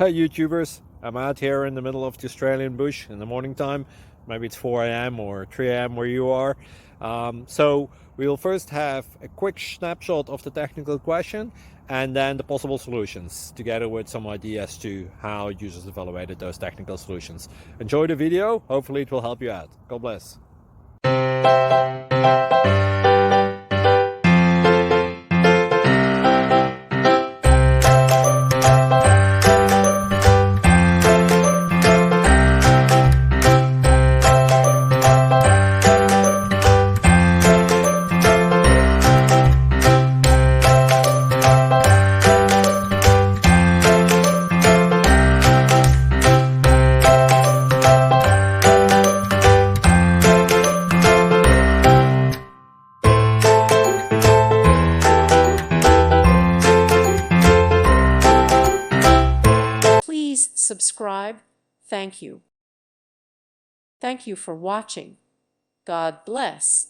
Hey YouTubers, I'm out here in the middle of the Australian bush in the morning time. Maybe it's 4 a.m. or 3 a.m. where you are. So we'll first have a quick snapshot of the technical question and then the possible solutions, together with some ideas to how users evaluated those technical solutions. Enjoy the video, hopefully it will help you out. God bless. Please subscribe. Thank you. Thank you for watching. God bless.